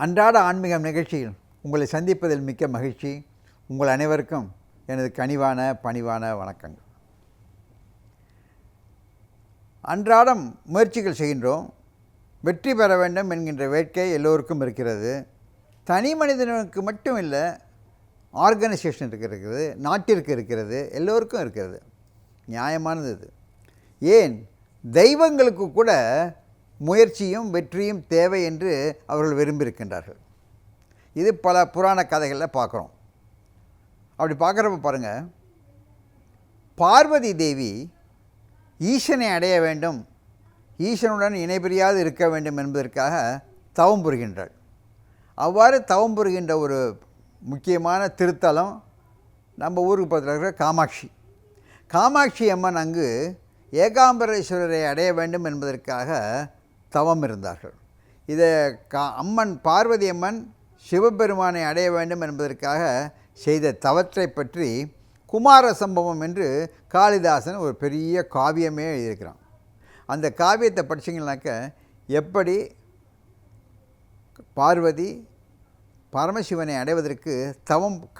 அன்றாட ஆன்மீகம் நிகழ்ச்சியில் உங்களை சந்திப்பதில் மிக்க மகிழ்ச்சி. உங்கள் அனைவருக்கும் எனது கனிவான பணிவான வணக்கங்கள். அன்றாடம் முயற்சிகள் செய்கின்றோம். வெற்றி பெற வேண்டும் என்கின்ற வேட்கை எல்லோருக்கும் இருக்கிறது. தனி மனிதனுக்கு மட்டும் இல்லை, ஆர்கனைசேஷனுக்கு இருக்கிறது, நாட்டிற்கு இருக்கிறது, எல்லோருக்கும் இருக்கிறது. நியாயமானது இது. ஏன் தெய்வங்களுக்கு கூட முயற்சியும் வெற்றியும் தேவை என்று அவர்கள் விரும்பியிருக்கின்றார்கள். இது பல புராண கதைகளில் பார்க்குறோம். அப்படி பார்க்குறப்ப பாருங்கள், பார்வதி தேவி ஈசனை அடைய வேண்டும், ஈசனுடன் இணைபிரியாது இருக்க வேண்டும் என்பதற்காக தவம் புரிகின்றாள். அவ்வாறு தவம் புரிகின்ற ஒரு முக்கியமான திருத்தலம் நம்ம ஊருக்கு பக்கத்தில் இருக்கிற காமாட்சி. காமாட்சி அம்மன் அங்கு ஏகாம்பரேஸ்வரரை அடைய வேண்டும் என்பதற்காக தவம் இருந்தார்கள். இதை அம்மன் பார்வதி அம்மன் சிவபெருமானை அடைய வேண்டும் என்பதற்காக செய்த தவற்றை பற்றி குமார சம்பவம் என்று காளிதாசன் ஒரு பெரிய காவியமே எழுதியிருக்கிறான். அந்த காவியத்தை படிச்சிங்கனாக்க எப்படி பார்வதி பரமசிவனை அடைவதற்கு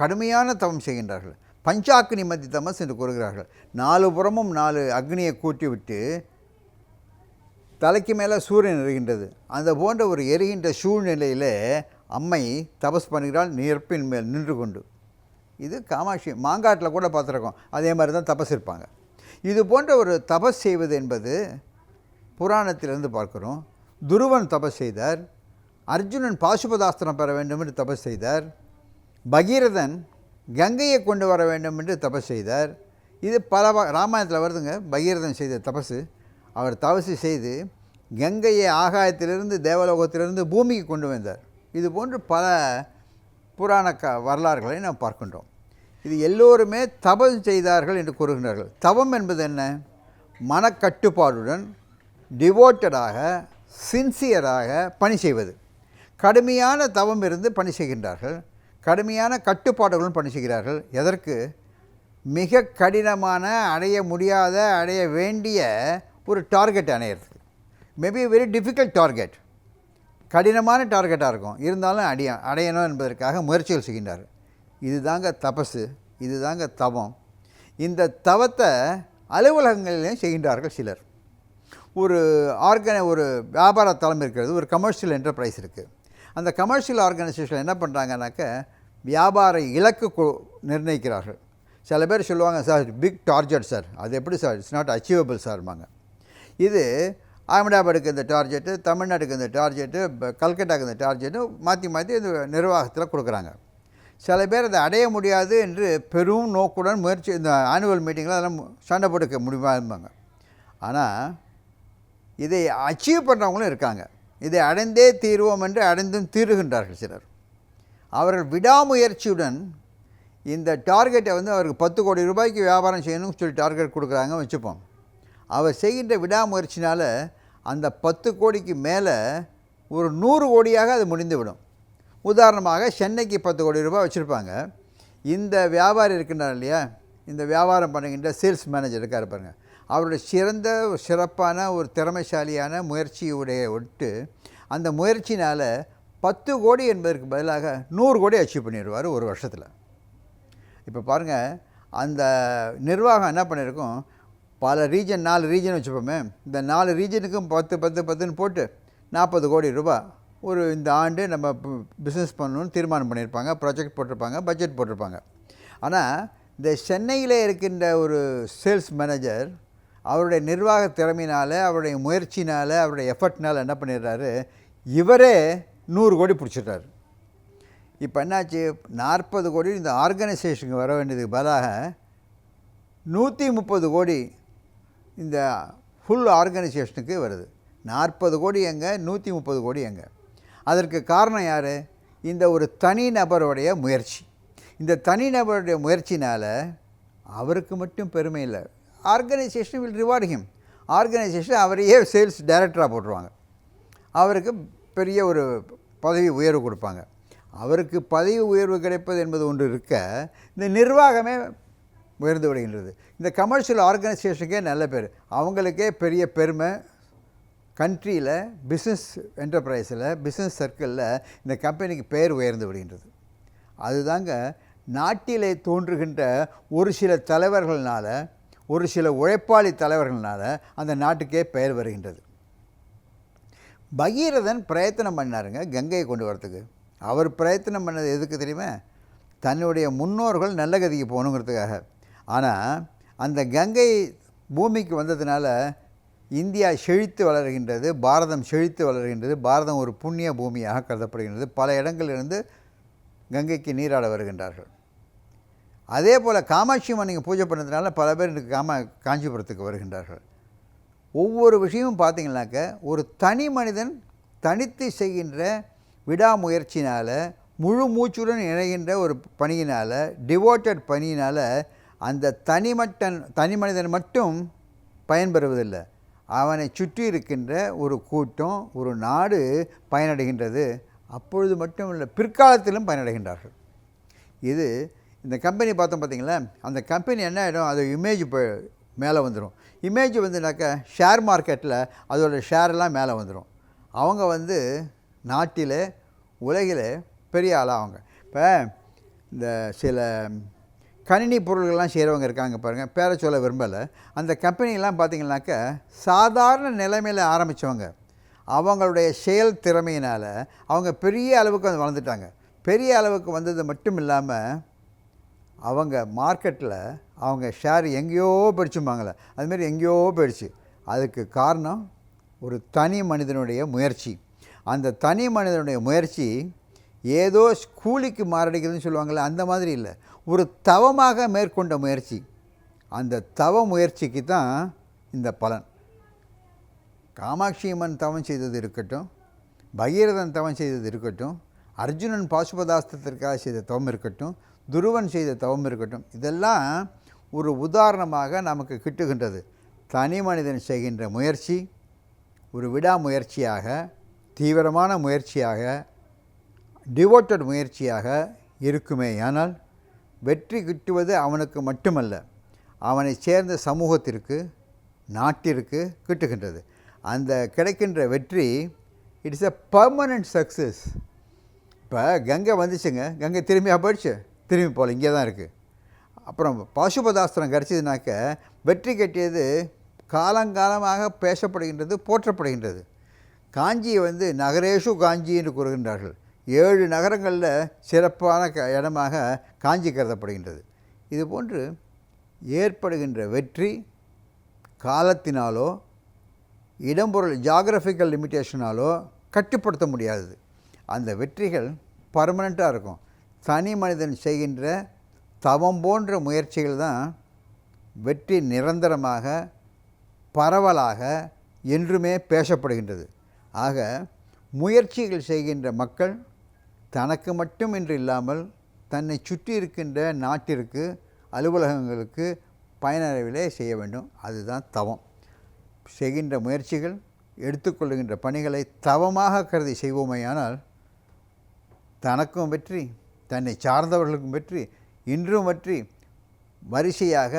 கடுமையான தவம் செய்கின்றார்கள். பஞ்சாக்னி மத்தி தமஸ் என்று கூறுகிறார்கள். 4 புறமும் 4 அக்னியை கூட்டி விட்டு தலைக்கு மேலே சூரியன் எரிகின்றது. அந்த போன்ற ஒரு எரிகின்ற சூழ்நிலையில் அம்மை தபஸ் பண்ணுகிறாள், நெருப்பின் மேல் நின்று கொண்டு. இது காமாட்சி மாங்காட்டில் கூட பார்த்துருக்கோம். அதே மாதிரி தான் தபஸ் இருப்பாங்க. இது போன்ற ஒரு தபஸ் செய்வது என்பது புராணத்திலிருந்து பார்க்குறோம். துருவன் தபஸ் செய்தார். அர்ஜுனன் பாசுபதாஸ்திரம் பெற வேண்டும் என்று தபஸ் செய்தார். பகீரதன் கங்கையை கொண்டு வர வேண்டும் என்று தபஸ் செய்தார். இது பல ராமாயணத்தில் வருதுங்க. பகீரதன் செய்த தபஸு. அவர் தபசு செய்து கங்கையை ஆகாயத்திலிருந்து தேவலோகத்திலிருந்து பூமிக்கு கொண்டு வந்தார். இது போன்று பல புராண வரலாறுகளை நாம் பார்க்கின்றோம். இது எல்லோருமே தபம் செய்தார்கள் என்று கூறுகின்றார்கள். தவம் என்பது என்ன? மனக்கட்டுப்பாடுடன் டிவோட்டடாக சின்சியராக பணி செய்வது. கடுமையான தவம் இருந்து பணி செய்கின்றார்கள். கடுமையான கட்டுப்பாடுகளும் பணி செய்கிறார்கள். எதற்கு? மிக கடினமான, அடைய முடியாத, அடைய வேண்டிய ஒரு டார்கெட் அடையிறதுக்கு. மேபி வெரி டிஃபிகல்ட் டார்கெட், கடினமான டார்கெட்டாக இருக்கும். இருந்தாலும் அடையணும் என்பதற்காக முயற்சிகள் செய்கின்றார்கள். இதுதாங்க தபஸு, இதுதாங்க தவம். இந்த தவத்தை அலுவலகங்களிலையும் செய்கின்றார்கள் சிலர். ஒரு ஒரு வியாபார தளம் இருக்கிறது, ஒரு கமர்ஷியல் என்டர்பிரைஸ் இருக்குது. அந்த கமர்ஷியல் ஆர்கனைசேஷன் என்ன பண்ணுறாங்கனாக்க வியாபார இலக்கு நிர்ணயிக்கிறார்கள். சில பேர் சொல்லுவாங்க, சார் பிக் டார்கெட் சார். அது எப்படி சார்? இட்ஸ் நாட் அச்சீவபிள் சார்பாங்க. இது அகமதாபாடுக்கு இந்த டார்கெட்டு, தமிழ்நாட்டுக்கு இந்த டார்கெட்டு, கல்கட்டாக்கு இந்த டார்கெட்டு மாற்றி இந்த நிர்வாகத்தில் கொடுக்குறாங்க. சில பேர் அதை அடைய முடியாது என்று பெரும் நோக்குடன் முயற்சி இந்த ஆனுவல் மீட்டிங்கில் அதெல்லாம் சண்டை போட்டுக்க முடியுமா இருப்பாங்க. ஆனால் இதை அச்சீவ் பண்ணுறவங்களும் இருக்காங்க. இதை அடைந்தே தீர்வோம் என்று அடைந்தும் தீருகின்றார்கள் சிலர். அவர்கள் விடாமுயற்சியுடன் இந்த டார்கெட்டை அவருக்கு 10 கோடி ரூபாய்க்கு வியாபாரம் செய்யணும்னு சொல்லி டார்கெட் கொடுக்குறாங்க வச்சுப்போம். அவர் செய்கின்ற விடாமுயற்சினால் அந்த 10 கோடிக்கு மேலே ஒரு 100 கோடியாக அது முடிந்துவிடும். உதாரணமாக சென்னைக்கு 10 கோடி ரூபாய் வச்சுருப்பாங்க. இந்த வியாபாரி இருக்கின்றார் இல்லையா, இந்த வியாபாரம் பண்ணுகின்ற சேல்ஸ் மேனேஜர் இருக்கார் பாருங்கள், அவருடைய சிறப்பான ஒரு திறமைசாலியான முயற்சியுடைய ஒட்டு அந்த முயற்சினால் 10 கோடி என்பதற்கு பதிலாக 100 கோடி அச்சீவ் பண்ணிடுவார் ஒரு வருஷத்தில். இப்போ பாருங்கள், அந்த நிர்வாகம் என்ன பண்ணியிருக்கும், பல ரீஜன் 4 ரீஜன் வச்சுப்போமே, இந்த 4 ரீஜனுக்கும் 10 போட்டு 40 கோடி ரூபாய் ஒரு இந்த ஆண்டு நம்ம பிஸ்னஸ் பண்ணணும்னு தீர்மானம் பண்ணியிருப்பாங்க. ப்ராஜெக்ட் போட்டிருப்பாங்க, பட்ஜெட் போட்டிருப்பாங்க. ஆனால் இந்த சென்னையில் இருக்கின்ற ஒரு சேல்ஸ் மேனேஜர் அவருடைய நிர்வாக திறமையினால், அவருடைய முயற்சினால், அவருடைய எஃபர்ட்னால் என்ன பண்ணிடுறாரு, இவரே 100 கோடி பிடிச்சிட்டார். இப்போ என்னாச்சு, 40 கோடி இந்த ஆர்கனைசேஷனுக்கு வர வேண்டியதுக்கு பதிலாக 130 கோடி இந்த ஃபுல் ஆர்கனைசேஷனுக்கு வருது. 40 கோடி எங்கே, 130 கோடி எங்கே? அதற்கு காரணம் யார்? இந்த ஒரு தனிநபருடைய முயற்சி. இந்த தனிநபருடைய முயற்சினால் அவருக்கு மட்டும் பெருமை இல்லை, organisation will reward him. Organisation அவரையே சேல்ஸ் டைரக்டராக போட்டுருவாங்க. அவருக்கு பெரிய ஒரு பதவி உயர்வு கொடுப்பாங்க. அவருக்கு பதவி உயர்வு கிடைப்பது என்பது ஒன்று இருக்க, இந்த நிர்வாகமே உயர்ந்து விடுகின்றது. இந்த கமர்ஷியல் ஆர்கனைசேஷனுக்கே நல்ல பேர், அவங்களுக்கே பெரிய பெருமை, கண்ட்ரியில் பிஸ்னஸ் என்டர்பிரைஸில் பிஸ்னஸ் சர்க்கிளில் இந்த கம்பெனிக்கு பெயர் உயர்ந்து விடுகின்றது. அதுதாங்க நாட்டிலே தோன்றுகின்ற ஒரு சில தலைவர்களால், ஒரு சில உழைப்பாளி தலைவர்களால் அந்த நாட்டுக்கே பெயர் வருகின்றது. பகீரதன் பிரயத்தனம் பண்ணாருங்க கங்கையை கொண்டு வரத்துக்கு. அவர் பிரயத்தனம் பண்ணது எதுக்கு தெரியுமா? தன்னுடைய முன்னோர்கள் நல்ல கதிக்கு போகணுங்கிறதுக்காக. ஆனால் அந்த கங்கை பூமிக்கு வந்ததுனால இந்தியா செழித்து வளர்கின்றது, பாரதம் செழித்து வளர்கின்றது, பாரதம் ஒரு புண்ணிய பூமியாக கருதப்படுகின்றது. பல இடங்களிலிருந்து கங்கைக்கு நீராட வருகின்றார்கள். அதே போல் காமாட்சி அம்மன் நீங்கள் பூஜை பண்ணதுனால பல பேர் இன்றைக்கு காஞ்சிபுரத்துக்கு வருகின்றார்கள். ஒவ்வொரு விஷயமும் பார்த்திங்கனாக்க ஒரு தனி மனிதன் தனித்து செய்கின்ற விடாமுயற்சினால், முழு மூச்சுடன் இணைகின்ற ஒரு பணியினால், டிவோட்டட் பணியினால் அந்த தனி மனிதன் மட்டும் பயன்பெறுவதில்லை. அவனை சுற்றி இருக்கின்ற ஒரு கூட்டம், ஒரு நாடு பயனடைகின்றது. அப்பொழுது மட்டும் இல்லை, பிற்காலத்திலும் பயனடைகின்றார்கள். இது இந்த கம்பெனி பார்த்தோம் பார்த்திங்களா, அந்த கம்பெனி என்ன ஆகிடும், அது இமேஜ் மேலே வந்துடும். இமேஜ் வந்துனாக்கா ஷேர் மார்க்கெட்டில் அதோட ஷேரெல்லாம் மேலே வந்துடும். அவங்க நாட்டில் உலகில் பெரிய ஆளாக அவங்க. இப்போ இந்த சில கணினி பொருள்கள்லாம் செய்கிறவங்க இருக்காங்க பாருங்கள், பேரை சொல்ல விரும்பலை. அந்த கம்பெனிலாம் பார்த்திங்கனாக்கா சாதாரண நிலைமையில் ஆரம்பித்தவங்க. அவங்களுடைய செயல் திறமையினால் அவங்க பெரிய அளவுக்கு வளர்ந்துட்டாங்க. பெரிய அளவுக்கு வந்தது மட்டும் இல்லாமல் அவங்க மார்க்கெட்டில் அவங்க ஷேர் எங்கேயோ போயிடுச்சும்பாங்களே, அதுமாரி எங்கேயோ போயிடுச்சு. அதுக்கு காரணம் ஒரு தனி மனிதனுடைய முயற்சி. அந்த தனி மனிதனுடைய முயற்சி ஏதோ கூலிக்கு மாரடிக்கிறதுன்னு சொல்லுவாங்கள்ல, அந்த மாதிரி இல்லை, ஒரு தவமாக மேற்கொண்ட முயற்சி. அந்த தவ முயற்சிக்கு தான் இந்த பலன். காமாட்சி அம்மன் தவம் செய்தது இருக்கட்டும், பகீரதன் தவம் செய்தது இருக்கட்டும், அர்ஜுனன் பாசுபதாஸ்திரத்திற்காக செய்த தவம் இருக்கட்டும், துருவன் செய்த தவம் இருக்கட்டும், இதெல்லாம் ஒரு உதாரணமாக நமக்கு கிட்டுகின்றது. தனி மனிதன் செய்கின்ற முயற்சி ஒரு விடாமுயற்சியாக, தீவிரமான முயற்சியாக, டிவோட்டட் முயற்சியாக இருக்குமே. ஆனால் வெற்றி கிட்டுவது அவனுக்கு மட்டுமல்ல, அவனை சேர்ந்த சமூகத்திற்கு, நாட்டிற்கு கிட்டுகின்றது. அந்த கிடைக்கின்ற வெற்றி இட்ஸ் எ பர்மனண்ட் சக்ஸஸ். இப்போ கங்கை வந்துச்சுங்க, கங்கை திரும்பியா போயிடுச்சு? திரும்பி போகல, இங்கே தான் இருக்குது. அப்புறம் பாசுபதாஸ்திரம் கிடச்சிதுனாக்க வெற்றி கட்டியது காலங்காலமாக பேசப்படுகின்றது, போற்றப்படுகின்றது. காஞ்சியை நகரேஷு காஞ்சி என்று கூறுகின்றார்கள். 7 நகரங்களில் சிறப்பான இடமாக காஞ்சி கருதப்படுகின்றது. இதுபோன்று ஏற்படுகின்ற வெற்றி காலத்தினாலோ இடம்பொருள் ஜாகிரபிக்கல் லிமிட்டேஷனாலோ கட்டுப்படுத்த முடியாதது. அந்த வெற்றிகள் பர்மனெண்ட்டாக இருக்கும். தனி மனிதன் செய்கின்ற தவம் போன்ற முயற்சிகள் தான் வெற்றி நிரந்தரமாக, பரவலாக என்றுமே பேசப்படுகின்றது. ஆக முயற்சிகள் செய்கின்ற மக்கள் தனக்கு மட்டும் என்று இல்லாமல் தன்னை சுற்றி இருக்கின்ற நாட்டிற்கு, அலுவலகங்களுக்கு பயனடைவிலே செய்ய வேண்டும். அதுதான் தவம். செய்கின்ற முயற்சிகள், எடுத்துக்கொள்ளுகின்ற பணிகளை தவமாக கருதி செய்வோமேயானால் தனக்கும் வெற்றி, தன்னை சார்ந்தவர்களுக்கும் வெற்றி, இன்றும் வெற்றி, வரிசையாக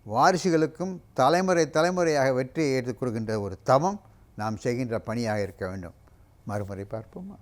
வாரிசுகளுக்கும் தலைமுறையாக வெற்றியை எடுத்துக் கொடுக்கின்ற ஒரு தவம் நாம் செய்கின்ற பணியாக இருக்க வேண்டும். மறுமுறை பார்ப்போமா?